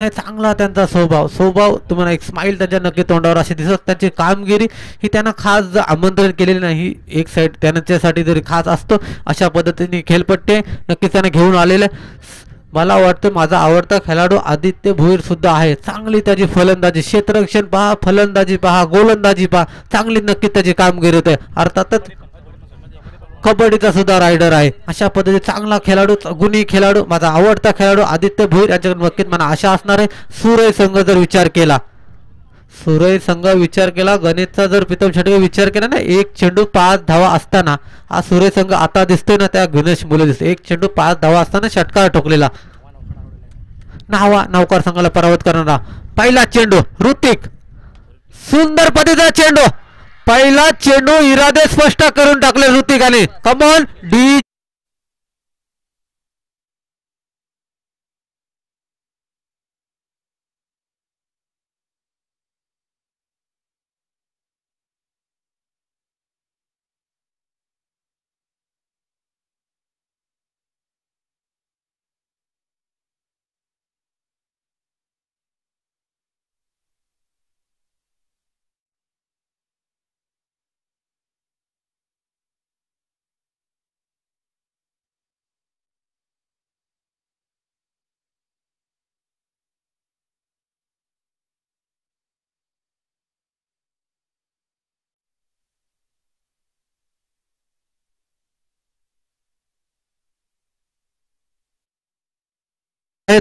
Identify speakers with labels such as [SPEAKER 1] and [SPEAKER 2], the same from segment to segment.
[SPEAKER 1] नाही, चांगला त्यांचा स्वभाव स्वभाव तुम्हाला एक स्माईल त्यांच्या नक्की तोंडावर अशी दिसत. त्यांची कामगिरी ही त्यांना खास आमंत्रण केलेली नाही. एक साईड त्यांच्यासाठी जरी खास असतो अशा पद्धतीने खेळपट्टे नक्कीच त्यांना घेऊन आलेले. मला वाटतं माझा आवडता खेळाडू आदित्य भोईर सुद्धा आहे. चांगली त्याची फलंदाजी, क्षेत्ररक्षण पहा, फलंदाजी पहा, गोलंदाजी पहा, चांगली नक्कीच त्याची कामगिरी होते. अर्थातच कबड्डीचा सुद्धा रायडर आहे. अशा पद्धतीने चांगला खेळाडू, गुणी खेळाडू, माझा आवडता खेळाडू आदित्य भोईर यांच्याकडे नक्कीच मला आशा असणार आहे. सूर्य संघ जर विचार केला, सूर्य संघ विचार केला, गणितचा जर प्रीतम षटके विचार केला ना, एक चेंडू 5 धावा असताना हा सूर्य संघ आता दिसतोय ना, त्या गणेश मुले दिसतो. एक चेंडू 5 धावा असताना षटकार ठोकलेला नावा नौकार संघाला पराभूत करणारा पहिला चेंडू ऋतिक, सुंदर पद्धतीचा चेंडू, पहिला चेंडू इरादे स्पष्ट करून टाकले ऋतिकाने. Come on D.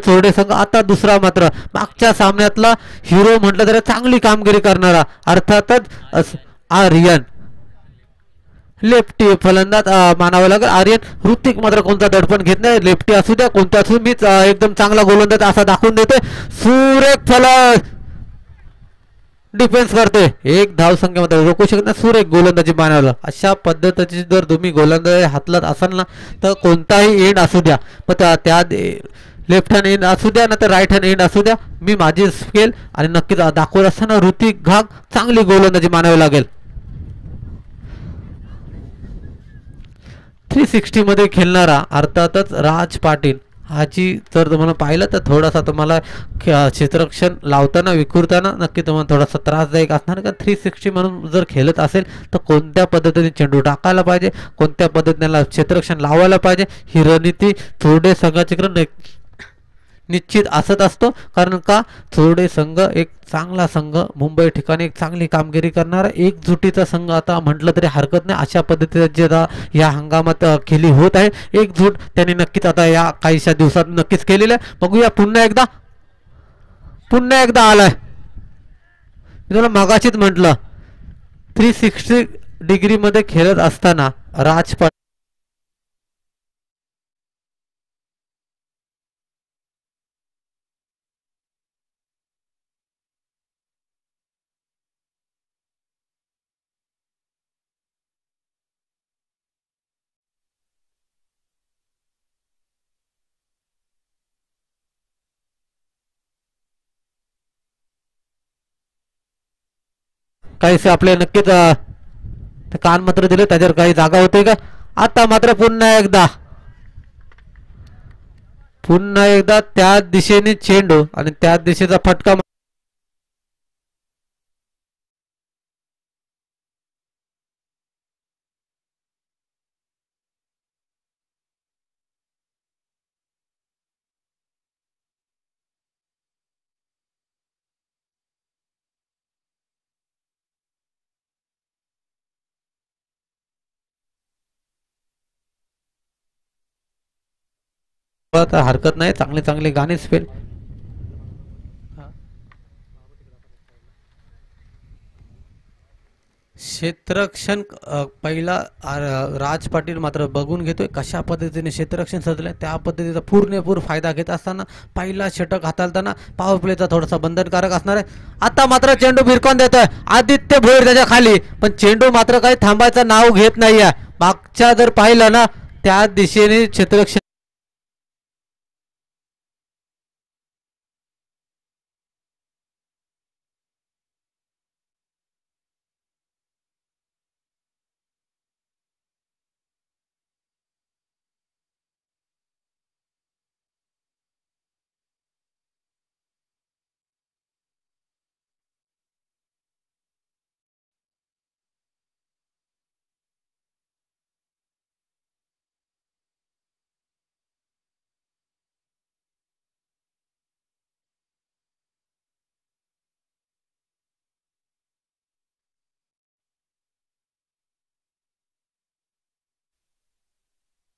[SPEAKER 1] थोडे संघ आता दुसरा मात्र मागच्या सामन्यातला हिरो म्हटलं तरी चांगली कामगिरी करणारा अर्थातच आर्यन लेफ्टी फलंदाज मानावं लागेल. आर्यन ऋतिक मात्र कोणता दडपण घेत नाही. लेफ्टी असू द्या कोणता असू, मीच एकदम चांगला गोलंदाज असा दाखवून देते. सुरेख फलंदाज डिफेन्स करते. एक धाव संख्येमध्ये रोखू शकत नाही. सुरेख गोलंदाजी मानावलं. अशा पद्धतीची जर तुम्ही गोलंदाजी हातलात असाल ना, तर कोणताही एंड असू द्या, पण त्या लेफ्ट हँड एंड असू द्या ना तर राईट हँड एंड असू द्या, मी माझी स्केल आणि नक्कीच दाखवत असताना ऋतिक घाग चांगली गोलंदाजी मानावी लागेल. 360 मध्ये खेळणारा अर्थातच राज पाटील हाची जर तुम्हाला पाहिलं तर थोडासा तुम्हाला क्षेत्ररक्षण लावताना विखुरताना नक्की तुम्हाला थोडासा त्रासदायक असणार. का 360 म्हणून जर खेळत असेल तर कोणत्या पद्धतीने चेंडू टाकायला पाहिजे, कोणत्या पद्धतीने क्षेत्ररक्षण लावायला पाहिजे, ही रणनीती थोडे संघाच्याकडे निश्चित असत असतो. कारण का थोडे संघ एक चांगला संघ, मुंबई ठिकाणी एक चांगली कामगिरी करणारा एकजुटीचा संघ आता म्हटलं तरी हरकत नाही. अशा पद्धतीने जे आता या हंगामात खेळी होत आहे, एकजूट त्यांनी नक्कीच आता या काहीशा दिवसात नक्कीच केलेलं आहे. बघूया पुन्हा एकदा आलाय. मी तुला मगाशीच म्हटलं 360 डिग्रीमध्ये खेळत असताना राजपाट काहीसे आपले नक्कीच कान मात्र दिले, त्याच्यावर काही जागा होते का. आता मात्र पुन्हा एकदा त्याच दिशेने चेंडू आणि त्याच दिशेचा फटका. हरकत नाही, चांगले चांगले गाणे स्पेल. क्षेत्ररक्षण पहिला राज पाटील मात्र बघून घेतोय कशा पद्धतीने क्षेत्ररक्षण सजलंय. त्या पद्धतीचा पूर्णपूर फायदा घेत असताना पहिला षटक हाताळताना पॉवर प्लेचा थोडासा बंधनकारक असणार आहे. आता मात्र चेंडू भिरकून देतोय आदित्य भोईर त्याच्या खाली, पण चेंडू मात्र काही थांबायचं नाव घेत नाहीये. मागच्या जर पाहिलं ना त्या दिशेने क्षेत्ररक्षण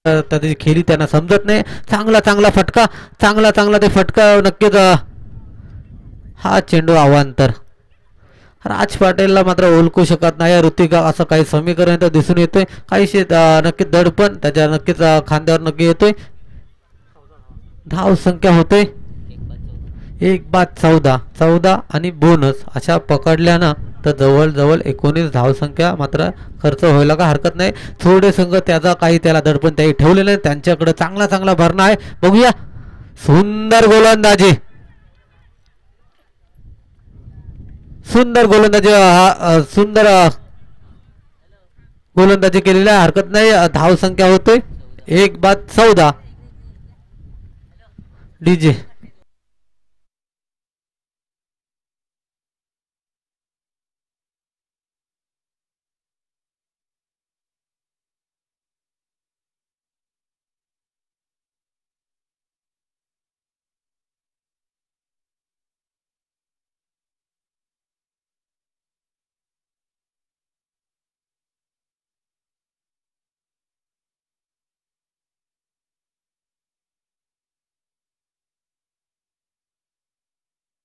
[SPEAKER 1] त्याची खेळी त्यांना समजत नाही. चांगला चांगला फटका, चांगला चांगला ते फटका नक्कीच हा चेंडू अवांतर. राज पाटीलला मात्र ओळखू शकत नाही ऋतिका असं काही समीकरण तर दिसून येतोय. काहीशी नक्कीच दडपण त्याच्या नक्कीच खांद्यावर नक्की येतोय. धाव संख्या होते 1 बाद 14, 14 आणि बोनस अशा पकडल्यानं तर जवळजवळ 19 धावसंख्या मात्र खर्च व्हायला का हरकत नाही. थोडे संघ त्याचा काही त्याला दडपण त्याही ठेवले नाही. त्यांच्याकडे चांगला चांगला भरणा आहे. बघूया सुंदर गोलंदाजी, सुंदर गोलंदाजी, सुंदर गोलंदाजी केलेली आहे. हरकत नाही. धाव संख्या होतोय 1 बाद 14. डीजे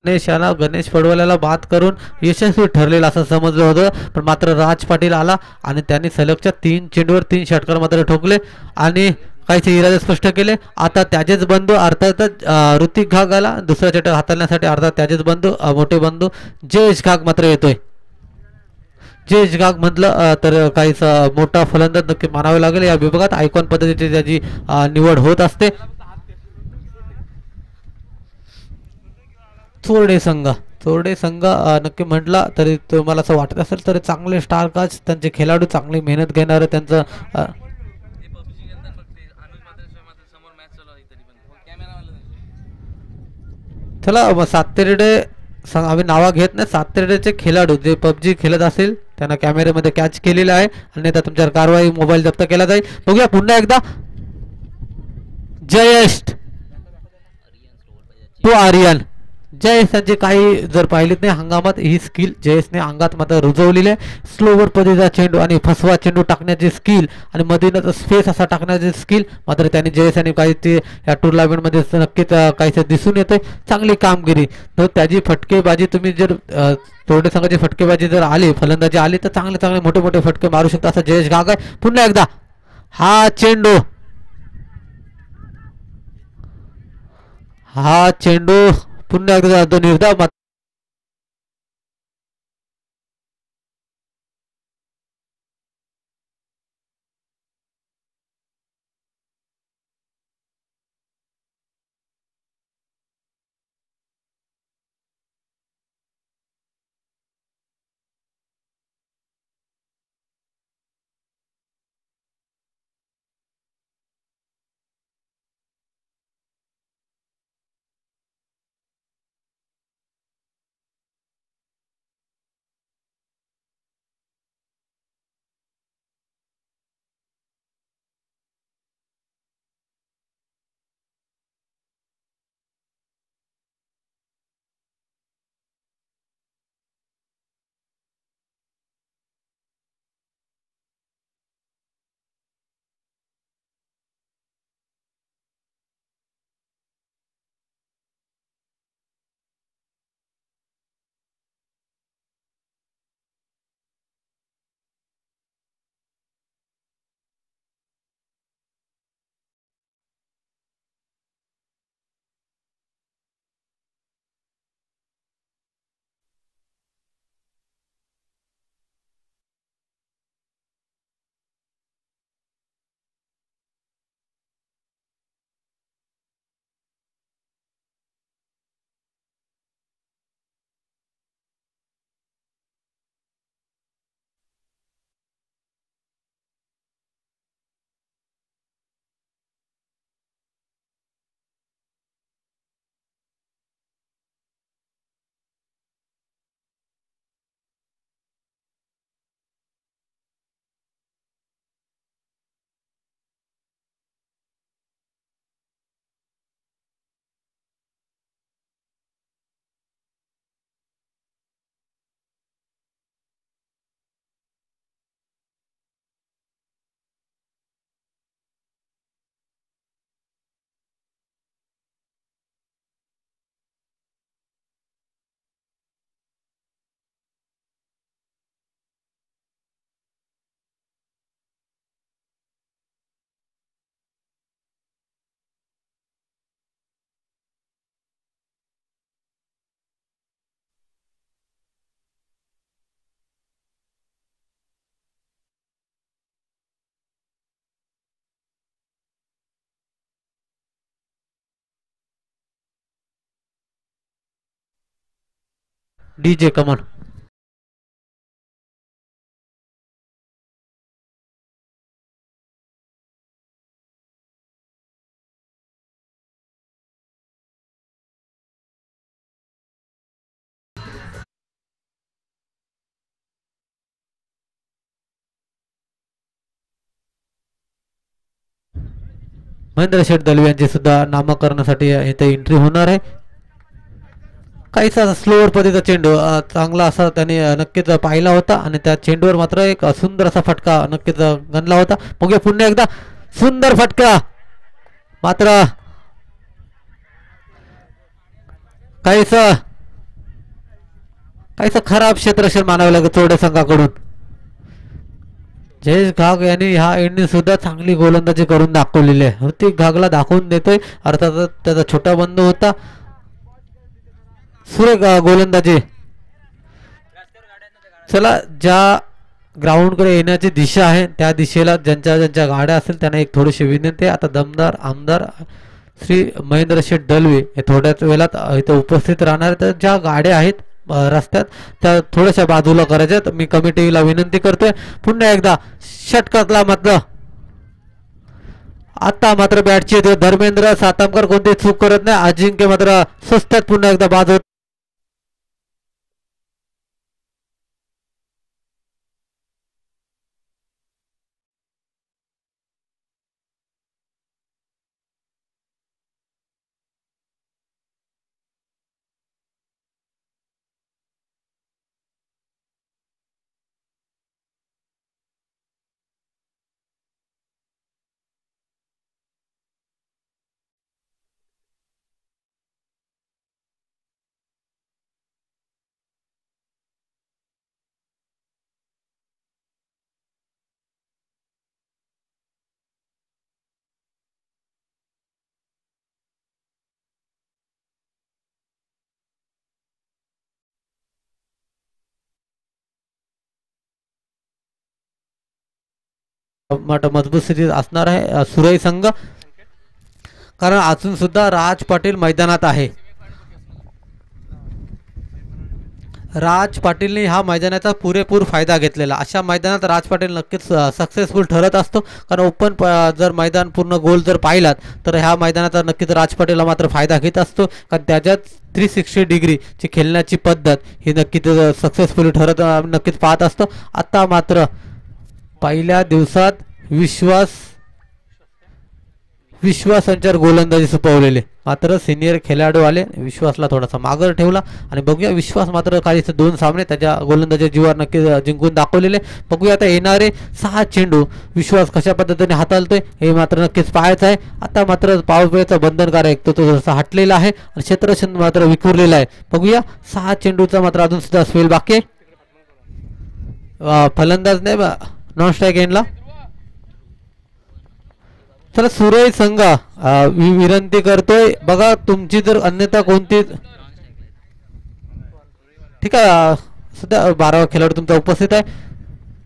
[SPEAKER 1] गणेश याला गणेश पडवल्याला बाद करून यशस्वी ठरलेलं असं समजलं होतं. पण मात्र राज पाटील आला आणि त्यांनी सलगच्या 3 चेंडूवर 3 षटकार मात्र ठोकले आणि काहीसे इरादे स्पष्ट केले. आता त्याचेच बंधू अर्थातच ऋतिक घाग आला दुसरा षटक हाताळण्यासाठी. अर्थात त्याचेच बंधू मोठे बंधू जयेश घाग मात्र येतोय. जयेश घाग म्हटलं तर काहीच मोठा फलंदाज नक्की मानावे लागेल. या विभागात आयकॉन पद्धतीची त्याची निवड होत असते. चोरडे संघ, चोरडे संघ नक्की म्हटला तरी तुम्हाला असं वाटत असेल तर चांगले स्टार काच त्यांचे खेळाडू चांगली मेहनत घेणार त्यांचं चला सातेर्डे आम्ही नावा घेत नाही. सातेर्डेचे खेळाडू जे पबजी खेळत असेल त्यांना कॅमेऱ्यामध्ये कॅच केलेला आहे आणि आता तुमच्यावर कारवाई मोबाईल जप्त केला जाईल. बघूया पुन्हा एकदा जयेश टू आर्यन. जयेशचे काही जर पाहिलेत नाही हंगामात ही स्किल जयेशने अंगात मात्र रुजवलेली आहे. स्लोवर पद्धतीचा चेंडू आणि फसवा चेंडू टाकण्याची स्किल आणि मधीनच स्पेस असा टाकण्याची स्किल मात्र त्यांनी जयेश आणि काही ते या टुर्नामेंटमध्ये नक्कीच काहीसे दिसून येते. चांगली कामगिरी. तर त्याची फटकेबाजी तुम्ही जर थोडे संघाची फटकेबाजी जर आली फलंदाजी आली तर चांगले चांगले मोठे मोठे फटके मारू शकता असं जयेश घाग आहे. पुन्हा एकदा हा चेंडू, हा चेंडू पुन्हा एकदा तो निर्धाव डीजे कमॉन. महेंद्र शेठ दलवे यांची सुद्धा नामकरणासाठी इथे एंट्री होणार आहे. काहीसा स्लोअर पद्धतीचा चेंडू चांगला असा त्याने नक्कीच पाहिला होता आणि त्या चेंडूवर मात्र एक सुंदर असा फटका नक्कीच गणला होता. बघूया पुन्हा एकदा सुंदर फटका, मात्र काहीसा खराब क्षेत्ररक्षण मानावं लागेल चोरडे संघाकडून. जयेश घाग यांनी ह्या एंडनी सुद्धा चांगली गोलंदाजी करून दाखवलेली आहे. ऋतिक घागला दाखवून देतोय, अर्थात त्याचा छोटा बंधू होता. सुरेख गोलंदाजी. चला, ज्या ग्राउंडकडे येण्याची दिशा आहे त्या दिशेला ज्यांच्या ज्यांच्या गाड्या असेल त्यांना एक थोडीशी विनंती आहे. आता दमदार आमदार श्री महेंद्र शेठ दलवे हे थोड्याच वेळात इथे उपस्थित राहणार. तर ज्या गाड्या आहेत रस्त्यात त्या थोड्याशा बाजूला करायच्यात. मी कमिटीला विनंती करतोय. पुन्हा एकदा षटकातला मात्र आता मात्र बॅटची धर्मेंद्र सातामकर कोणती चूक करत नाही. अजिंक्य मात्र स्वस्तात पुन्हा एकदा बाद होत. मजबूत स्थितीत असणार आहे सुरई संघ, कारण अजून सुद्धा राज पाटील मैदानात आहे. राज पाटीलने ह्या मैदानाचा पुरेपूर फायदा घेतलेला. अशा मैदानात राज पाटील नक्कीच सक्सेसफुल ठरत असतो, कारण ओपन जर मैदान पूर्ण गोल जर पाहिलात तर ह्या मैदानाचा नक्कीच राज पाटीलला मात्र फायदा घेत असतो, कारण त्याच्यात 360 डिग्रीची खेळण्याची पद्धत ही नक्कीच सक्सेसफुल ठरत नक्कीच पाहत असतो. आता मात्र पहिल्या दिवसात विश्वासांच्या गोलंदाजी सुपवलेले, मात्र सिनियर खेळाडू आले, विश्वासला थोडासा मागं ठेवला आणि बघूया विश्वास मात्र काही 2 सामने त्याच्या गोलंदाजी जीवावर नक्की जिंकून दाखवलेले. बघूया आता येणारे 6 चेंडू विश्वास कशा पद्धतीने हाताळतोय हे मात्र नक्कीच पाहायचं आहे. आता मात्र पॉवर प्लेचा बंधनकारक तो जसा हटलेला आहे आणि क्षेत्ररक्षण मात्र विखुरलेला आहे. बघूया 6 चेंडूचा मात्र अजून सुद्धा स्पेल बाकी फलंदाज नाही नॉन स्ट्राईक एंडला. चला, सुरई संघ विनंती करतोय, बघा तुमची जर अन्यथा कोणती ठीक आहे. सध्या 12वा खेळाडू तुमचा उपस्थित आहे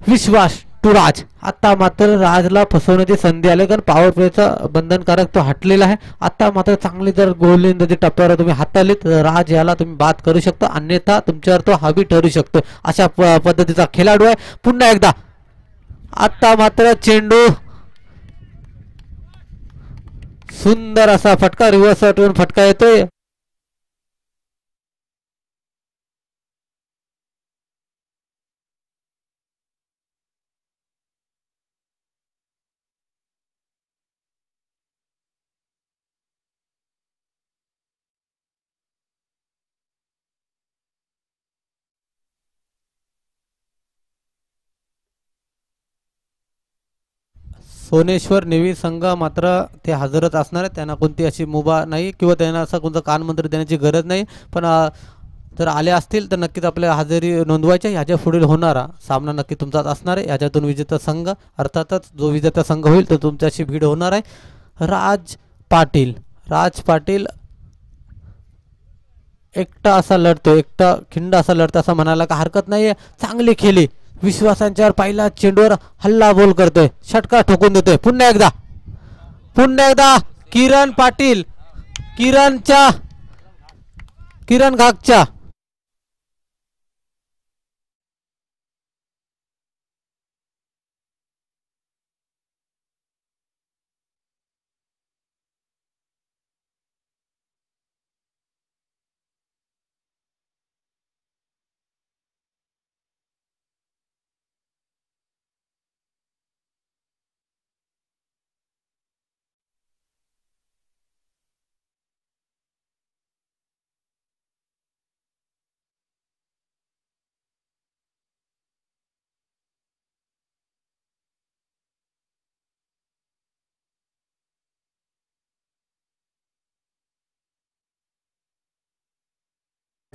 [SPEAKER 1] विश्वास टू राज. आता मात्र राजला फसवण्याची संधी आली, कारण पॉवर प्लेचा बंधनकारक तो हटलेला आहे. आता मात्र चांगली जर गोलंदाजी टप्प्यावर तुम्ही हाताळली तर राज याला तुम्ही बाद करू शकता, अन्यथा तुमच्यावर तो हावी ठरू शकतो. अशा पद्धतीचा खेळाडू आहे. पुन्हा एकदा आता मात्र चेंडू सुंदर असा फटका, रिव्हर्स आउटवरून फटका येतोय. सोनेश्वर नेवी संघ मात्र ते हजरच असणार आहे. त्यांना कोणती अशी मुभा नाही किंवा त्यांना असा कोणता कानमंत्र देण्याची गरज नाही, पण जर आले असतील तर नक्कीच आपल्या हजेरी नोंदवायच्या. ह्याच्या पुढील होणारा सामना नक्की तुमचाच असणार आहे. ह्याच्यातून विजेता संघ अर्थातच जो विजेता संघ होईल तो तुमच्याशी भीड होणार आहे. राज पाटील एकटा असा लढतो, एकटा खिंड असा लढतो असं म्हणायला का हरकत नाही. चांगली खेळी विश्वासांच्यावर पहिला चेंडूवर हल्ला बोल करतोय, षटकार ठोकून देतोय. पुन्हा एकदा किरण पाटील, किरण घागच्या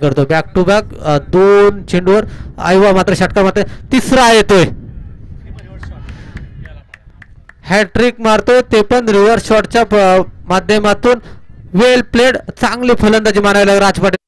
[SPEAKER 1] करतो बॅक टू बॅक दोन चेंडूवर आयवा मात्र षटकार मात्र तिसरा येतोय हॅट्रिक मारतोय ते पण रिव्हर्स शॉटच्या माध्यमातून वेल प्लेड चांगली फलंदाजी मानायला राज पाटील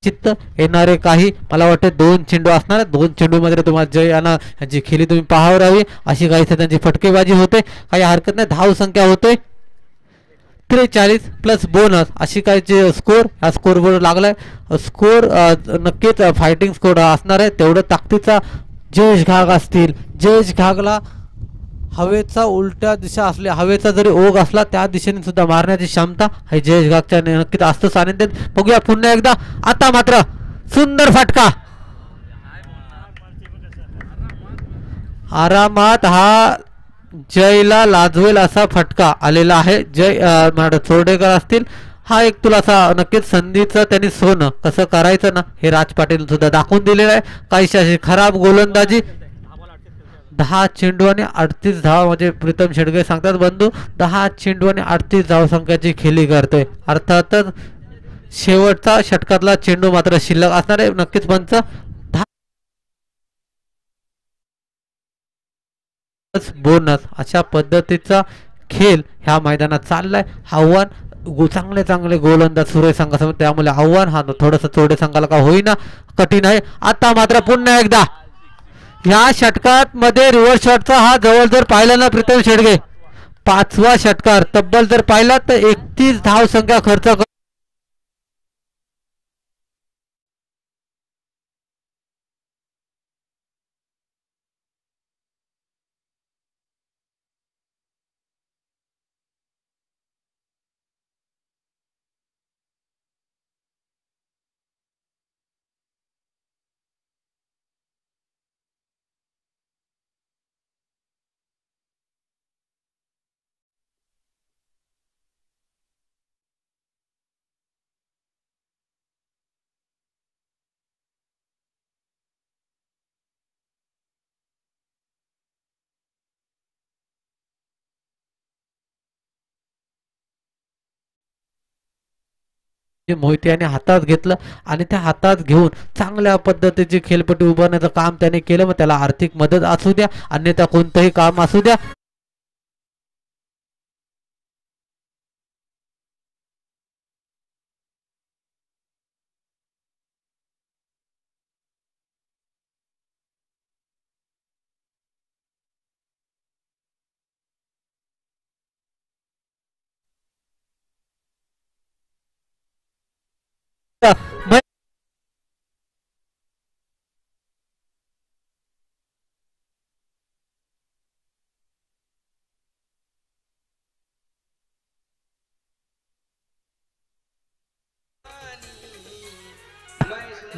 [SPEAKER 1] चित्त येणारे काही मला वाटतं दोन चेंडू असणार दोन चेंडू मध्ये तुम्हाला जय आणि यांची खेळी तुम्ही पाहावर हवी अशी काही त्यांची फटकेबाजी होते काही हरकत नाही धाव संख्या होते 43 प्लस बोनस अशी काही जे स्कोर हा स्कोर बोर्ड लागलाय स्कोर नक्कीच फायटिंग स्कोर असणार आहे तेवढं ताकदीचा जयेश घाग असतील जयेश घागला हवेचा उलट्या दिशा असल्या हवेचा जरी ओघ असला त्या दिशेने सुद्धा मारण्याची क्षमता हे जयेश घागच्या नक्कीच असतं सानिध्यात बघूया पुन्हा एकदा आता मात्र सुंदर फटका आरामात हा जयला लाजवेल असा फटका आलेला आहे जय चोरडेकर असतील हा एक तुला असा नक्कीच संधीचं त्यांनी सोनं कसं करायचं ना हे राज पाटील सुद्धा दाखवून दिलेलं आहे काहीशी अशी खराब गोलंदाजी 10 चेंडू आणि 38 धावा म्हणजे प्रीतम शेडगे सांगतात बंधू 10 चेंडू आणि 38 धाव संख्याची खेळी करतोय अर्थातच शेवटचा षटकातला चेंडू मात्र शिल्लक असणार आहे नक्कीच पंच बोनस अशा पद्धतीचा खेळ ह्या मैदानात चाललाय आव्हान चांगले चांगले गोलंदाज सुरेश संघासमोर त्यामुळे आव्हान हा थोडंसं चोडे संघाला का होईना कठीण आहे आता मात्र पुन्हा एकदा ह्या षटकात मध्ये रिव्हर्स शॉटचा हा जवळ जर पाहिला ना प्रीतम शेडगे पाचवा षटकार तब्बल जर पाहिला तर 31 धाव संख्या खर्च मोहिते याने हातात घेतलं आणि त्या हातात घेऊन चांगल्या पद्धतीची खेळपट्टी उभारण्याचं काम त्याने केलं मग त्याला आर्थिक मदत असू द्या अन्यथा कोणतंही काम असू द्या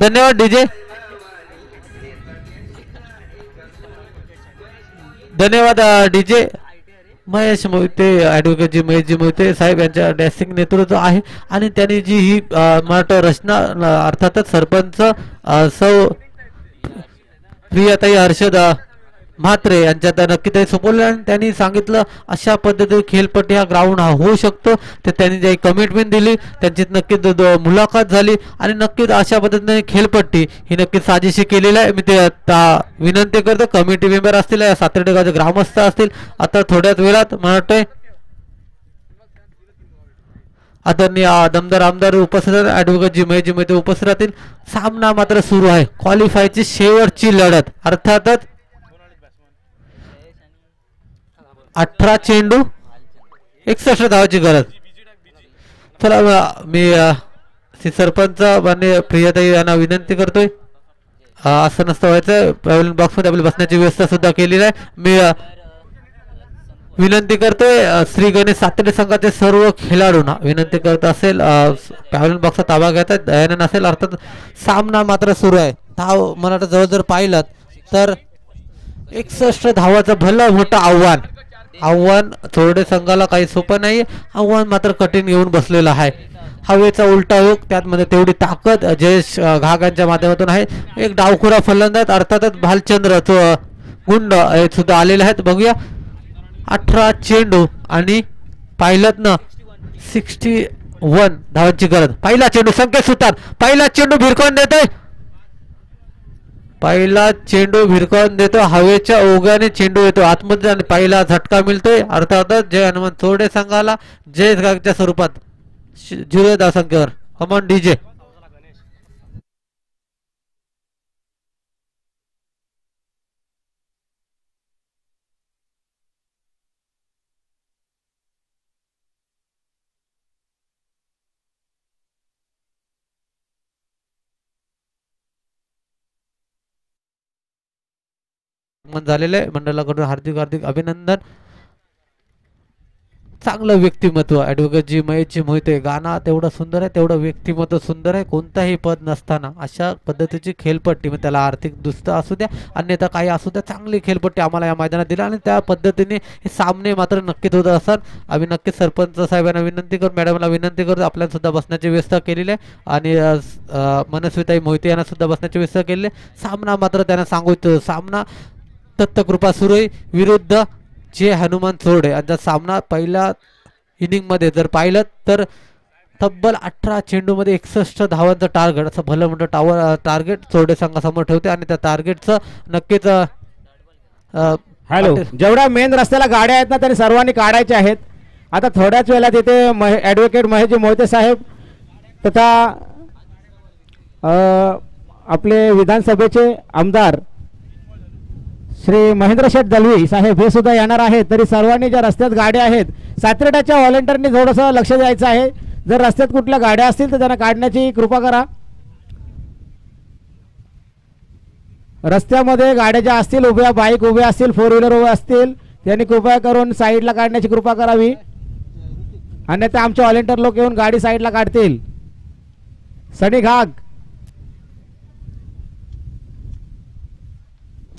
[SPEAKER 1] धन्यवाद डीजे धन्यवाद डीजे महेश मोहिते ॲडव्होकेट जी महेशजी मोहिते साहेब यांच्या डॅसिंग नेतृत्व आहे आणि त्यांनी जी ही मराठा रचना अर्थातच सरपंच सौ प्रियाताई हर्षद म्हात्रे यांच्यात नक्की ते सोपवलं आणि त्यांनी सांगितलं अशा पद्धतीने खेळपट्टी हा ग्राउंड हा होऊ शकतो. तर त्यांनी जी कमिटमेंट दिली त्यांची नक्कीच मुलाखत झाली आणि नक्कीच अशा पद्धतीने खेळपट्टी ही नक्कीच साजेशी केलेली आहे. मी ते विनंती करतो कमिटी मेंबर असतील सातर्डे गावचे ग्रामस्थ असतील आता थोड्याच वेळात मला वाटतंय आदरणीय दमदार आमदार उपस्थित ॲडव्होकेट जी महेशजी मोहिते उपस्थित राहतील. सामना मात्र सुरू आहे क्वालिफायची शेवटची लढत अर्थातच 18 चेंडू 61 धावाची गरज. चला मी श्री सरपंच मान्य प्रियाताई यांना विनंती करतोय असं नसतं व्हायचं पॅव्हलियन बॉक्समध्ये आपली बसण्याची व्यवस्था सुद्धा केलेली आहे. मी विनंती करतोय श्री गणेश सातडे संघाचे सर्व खेळाडूंना विनंती करत असेल पॅव्हलियन बॉक्सचा ताबा घेतात दयानंद असेल अर्थात सामना मात्र सुरू आहे. धाव मला वाटतं जवळ जर पाहिलं तर 61 धावाचं भलं मोठं आव्हान थोडे संघाला काही सोपं नाही. आव्हान मात्र कठीण येऊन बसलेलं आहे. हवेचा उलटा योग त्यातमध्ये तेवढी ताकद जयेश घागांच्या माध्यमातून आहे. एक डावखुरा फलंदाज अर्थातच भालचंद्र गुंड सुद्धा आलेले आहेत. बघूया 18 चेंडू आणि पाहिलं ना 61 धावांची गरज. पहिला चेंडू संकेत सुतार पहिला चेंडू भिरकवून देतोय हवेच्या ओघाने चेंडू येतो आतमध्ये आणि पहिला झटका मिळतोय अर्थातच जय हनुमान थोडे संघाला जय घागच्या स्वरूपात 0 धावसंख्येवर. Come on DJ. झालेलं आहे मंडळाकडून हार्दिक हार्दिक अभिनंदन. चांगलं व्यक्तिमत्व ॲडव्होकेट जी महेशजी मोहिते गाणं तेवढं सुंदर आहे तेवढं व्यक्तिमत्व सुंदर आहे. कोणताही पद नसताना अशा पद्धतीची खेळपट्टी मग त्याला आर्थिक दुस्त असू द्या अन्यथा काही असू द्या चांगली खेळपट्टी आम्हाला या मैदानात दिला आणि त्या पद्धतीने हे सामने मात्र नक्कीच होत असतात. आम्ही नक्कीच सरपंच साहेबांना विनंती करू मॅडमला विनंती करतो आपल्याला सुद्धा बसण्याची व्यवस्था केलेली आहे आणि मनस्विताई मोहिते यांना सुद्धा बसण्याची व्यवस्था केलेली आहे. सामना मात्र त्यांना सांगू सामना दत्तकृपा सुरई विरुद्ध जे हनुमान चोरडे यांचा सामना पहिल्या इनिंगमध्ये जर पाहिलं तर तब्बल 18 चेंडूमध्ये 61 धावांचं टार्गेट असं भलं मोठं टार्गेट चोरडे संघासमोर ठेवते आणि त्या टार्गेटचं नक्कीच
[SPEAKER 2] हॅलो जेवढ्या मेन रस्त्याला गाड्या आहेत ना त्यांनी सर्वांनी काढायच्या आहेत. आता थोड्याच वेळात तिथे ॲडव्होकेट महेशजी मोहिते साहेब तथा आपले विधानसभेचे आमदार श्री महेंद्र शेठ दलवी साहेब हे सुद्धा येणार आहेत. तरी सर्वांनी ज्या रस्त्यात गाड्या आहेत सातरेटाच्या व्हॉलेंटियरनी थोडंसं लक्ष द्यायचं आहे. जर रस्त्यात कुठल्या गाड्या असतील तर त्यांना काढण्याची कृपा करा. रस्त्यामध्ये गाड्या ज्या असतील उभ्या बाईक उभ्या असतील फोर व्हीलर उभ्या असतील त्यांनी कृपया करून साईडला काढण्याची कृपा करावी अन्यथा आमचे व्हॉलेंटियर लोक येऊन गाडी साईडला काढतील. सनी घाग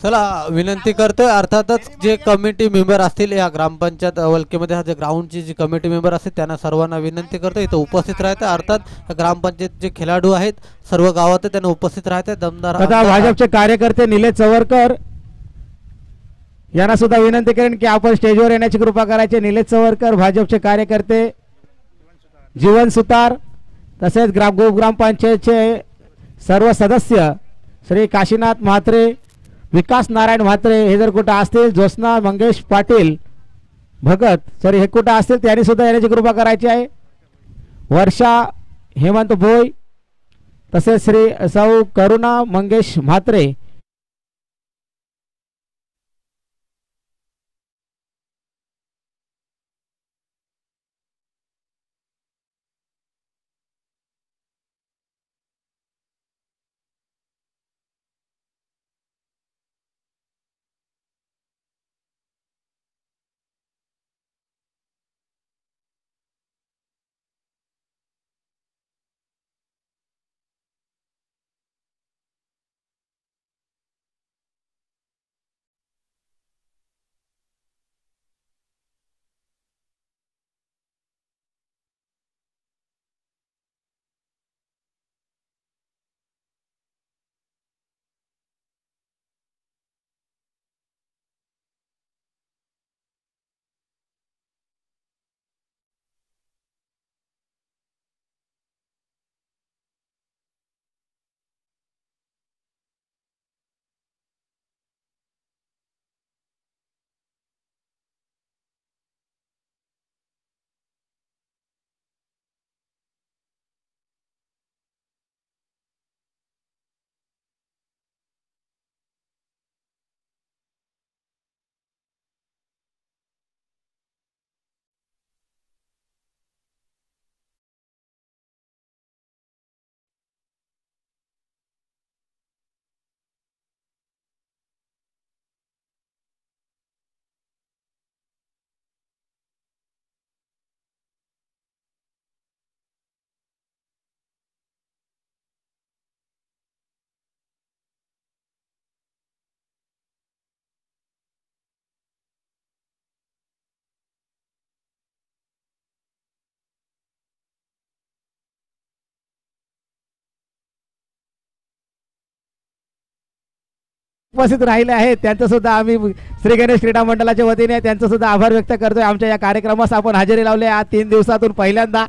[SPEAKER 1] चला विनंती करतोय अर्थातच जे कमिटी मेंबर असतील या ग्रामपंचायत वलकेमध्ये जे ग्राउंडची जी कमिटी मेंबर असतील त्यांना सर्वांना विनंती करतो इथं उपस्थित राहते. अर्थात ग्रामपंचायत जे खेळाडू आहेत सर्व गावात त्यांना उपस्थित राहते. दमदार
[SPEAKER 2] भाजपचे कार्यकर्ते निलेश चवरकर यांना सुद्धा विनंती करेन की आपण स्टेजवर येण्याची कृपा करायची. निलेश चवरकर भाजपचे कार्यकर्ते जीवन सुतार तसेच ग्रामपंचायतचे सर्व सदस्य श्री काशीनाथ म्हात्रे विकास नारायण म्हात्रे हे जर कुठं असतील ज्योत्स्ना मंगेश पाटील भगत सर हे कुठं असतील त्यांनी सुद्धा येण्याची कृपा करायची आहे. वर्षा हेमंत भोई तसेच श्री सौ करुणा मंगेश म्हात्रे उपस्थित राहिले आहेत त्यांचं सुद्धा आम्ही श्री गणेश क्रीडा मंडळाच्या वतीने त्यांचं सुद्धा आभार व्यक्त करतोय. आमच्या या कार्यक्रमास आपण हजेरी लावले आज 3 दिवसातून पहिल्यांदा.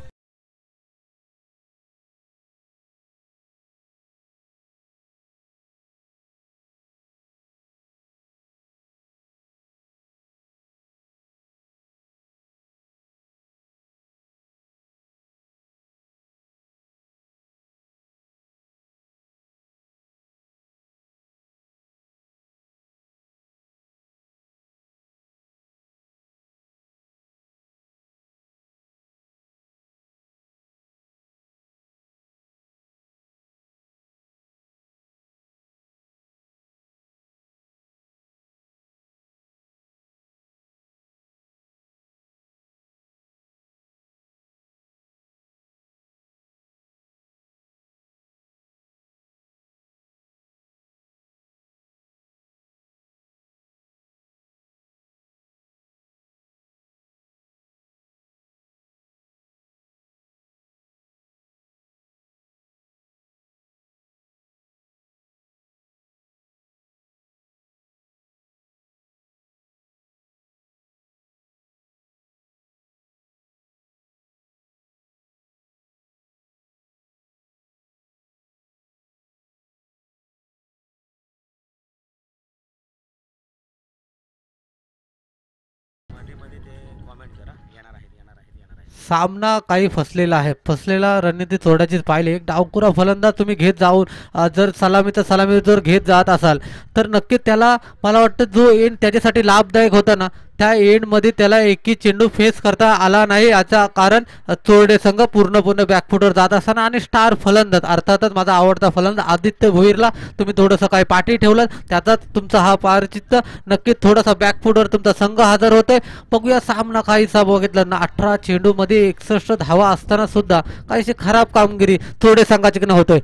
[SPEAKER 1] सामना काही फसलेला रणनीती तोडायचीच पाहिजे. एक डावखुरा फलंदाज तुम्ही घेत जाऊन जर सलामी जर घेत जात असाल तर नक्कीच त्याला मला वाटतं जो एंड त्याच्यासाठी लाभदायक होता ना त्या एंडमध्ये त्याला एकही चेंडू फेस करता आला नाही. याचा कारण चोरडे संघ पूर्णपणे बॅकफुटवर जात असताना आणि स्टार फलंदाज अर्थातच माझा आवडता फलंदाज आदित्य भोईरला तुम्ही थोडंसं काही पाठी ठेवलं त्याचाच तुमचा हा पारचित्त नक्कीच थोडासा बॅकफुटवर तुमचा संघ हजर होतोय. बघूया सामना काहीसा बघितलं ना 18 चेंडूमध्ये 61 धावा असताना सुद्धा काहीशी खराब कामगिरी थोडे संघाची होतोय.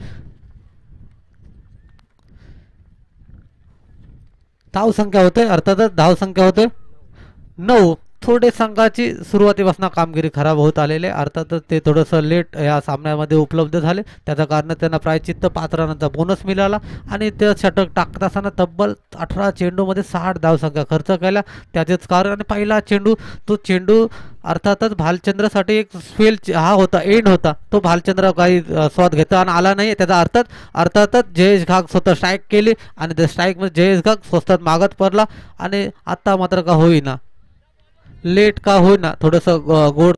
[SPEAKER 1] धावसंख्या होते अर्थातच धावसंख्या होते 9. थोडे संघाची सुरुवातीपासून कामगिरी खराब होत आलेले अर्थातच ते थोडंसं लेट या सामन्यामध्ये उपलब्ध झाले त्याच्या कारण त्यांना प्रायचित्त 5 रनांचा बोनस मिळाला आणि ते षटक टाकत असताना तब्बल 18 चेंडूमध्ये 60 धावसंख्या खर्च केल्या त्याचेच कारण. आणि पहिला चेंडू अर्थातच भालचंद्रसाठी एक स्पेल हा होता एंड होता तो भालचंद्र काही स्वाद घेता आणि आला नाही. त्याचा अर्थातच जयेश घाग स्वतः स्ट्राईक केली आणि त्या स्ट्राईकमध्ये जयेश घाग स्वतः मागत पडला आणि आता मात्र का होईना लेट का होईना थोडंसं गोड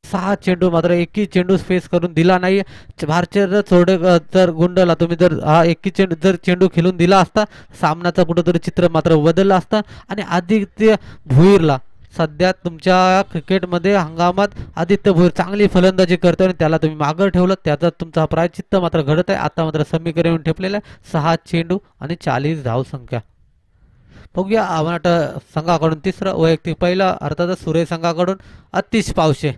[SPEAKER 1] सहा चेंडू मात्र एकही चेंडू स्पेस करून दिला नाही. भारतीय थोडे जर गुंडला तुम्ही जर हा एकही चेंडू खेळून दिला असता सामन्याचं कुठंतरी चित्र मात्र बदललं असतं. आणि आदित्य भोईरला सध्या तुमच्या क्रिकेटमध्ये हंगामात आदित्य भोईर चांगली फलंदाजी करतो आणि त्याला तुम्ही मागं ठेवलं त्याचा तुमचा प्रायचित्त मात्र घडत आहे. आता मात्र समीकरण येऊन ठेपलेलं आहे 6 चेंडू आणि 40 धावसंख्या. बघूया आव्हाट संघाकडून तिसरं वैयक्तिक पहिलं अर्थातच सुरेश संघाकडून अतिश पावशे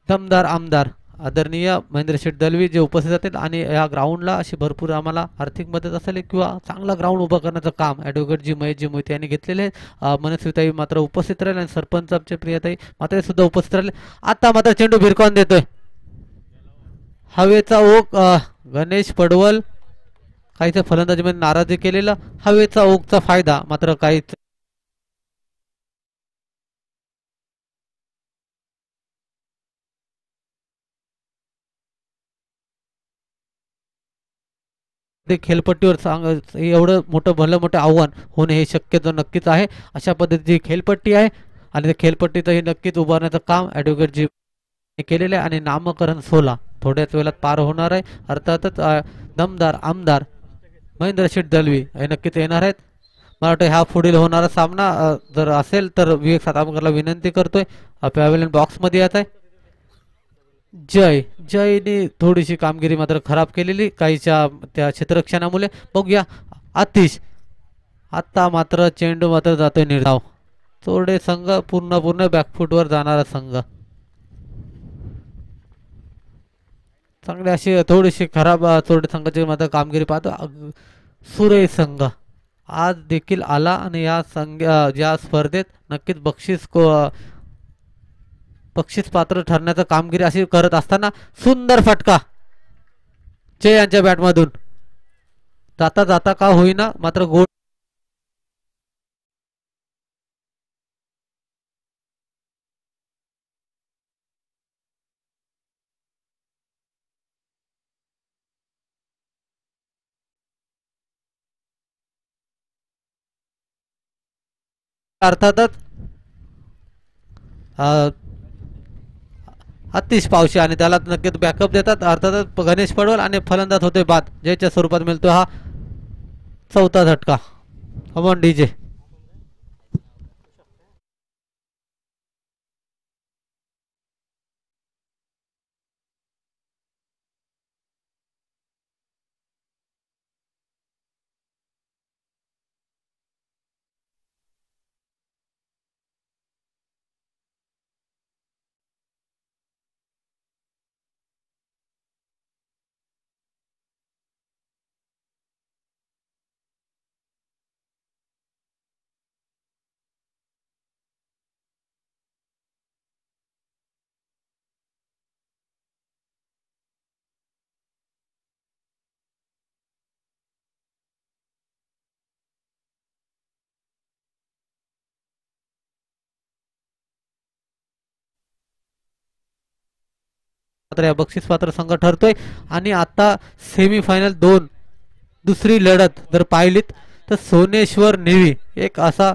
[SPEAKER 1] दमदार आमदार आदरणीय महेंद्र शेठ दलवी जे उपस्थित असतील आणि या ग्राउंडला अशी भरपूर आम्हाला आर्थिक मदत असेल किंवा चांगला ग्राउंड उभं करण्याचं काम ॲडव्होकेट जी महेशजी मोहिते यांनी घेतलेले आहे. मनस्विताई मात्र उपस्थित राहिले आणि सरपंच आमचे प्रियताई मात्र सुद्धा उपस्थित राहिले. आता मात्र चेंडू भिरकावून देतोय हवेचा ओघ गणेश पडवल काहीच फलंदाजीमध्ये नाराजी केलेला हवेचा ओघचा फायदा मात्र काहीच खेळपट्टीवर एवढं भलं मोठं आव्हान होणे हे शक्यतो नक्कीच आहे. अशा पद्धतीची खेळपट्टी आहे आणि त्या खेळपट्टीतही नक्कीच उभारण्याचं काम ॲडव्होकेट जी हे केलेले आहे आणि नामकरण 16 थोड्याच वेळात पार होणार आहे. अर्थातच दमदार आमदार महेंद्र शेठ दलवी हे नक्कीच येणार आहेत. मला वाटतं ह्या पुढील होणारा सामना जर असेल तर विवेक सातारकरला विनंती करतोय पॅव्हलियन बॉक्समध्ये येत आहे. जयने थोडीशी कामगिरी मात्र खराब केलेली काहीच्या त्या क्षेत्ररक्षणामुळे. बघूया आतिश आता मात्र चेंडू मात्र जातोय निर्धाव. थोडे संघ पूर्ण बॅकफुटवर जाणारा संघ. चांगली अशी थोडीशी खराब थोडी संघाची मात्र कामगिरी पाहतो. सुरेश संघ आज देखील आला आणि या संघ या स्पर्धेत नक्कीच बक्षीस पात्र ठरण्याचं कामगिरी अशी करत असताना सुंदर फटका जय यांच्या बॅटमधून जाता जाता का होईना मात्र गोल. अर्थातच अतिश पावशी आणि त्याला नक्कीच बॅकअप देतात. अर्थातच गणेश पडवल आणि फलंदाज होते बाद जयच्या स्वरूपात मिळतो हा चौथा झटका. Come on DJ. मात्र या बक्षीस पात्र संघ ठरतोय आणि आता सेमीफायनल 2 दुसरी लढत जर पाहिलीत तर सोनेश्वर नेवी एक असा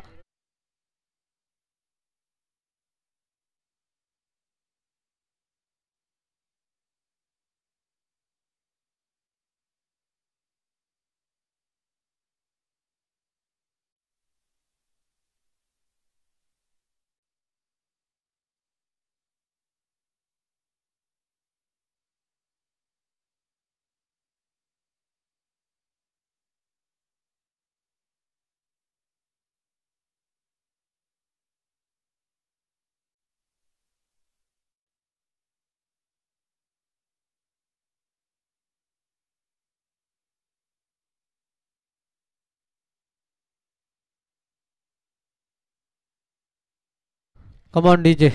[SPEAKER 1] कमॉन डीजे.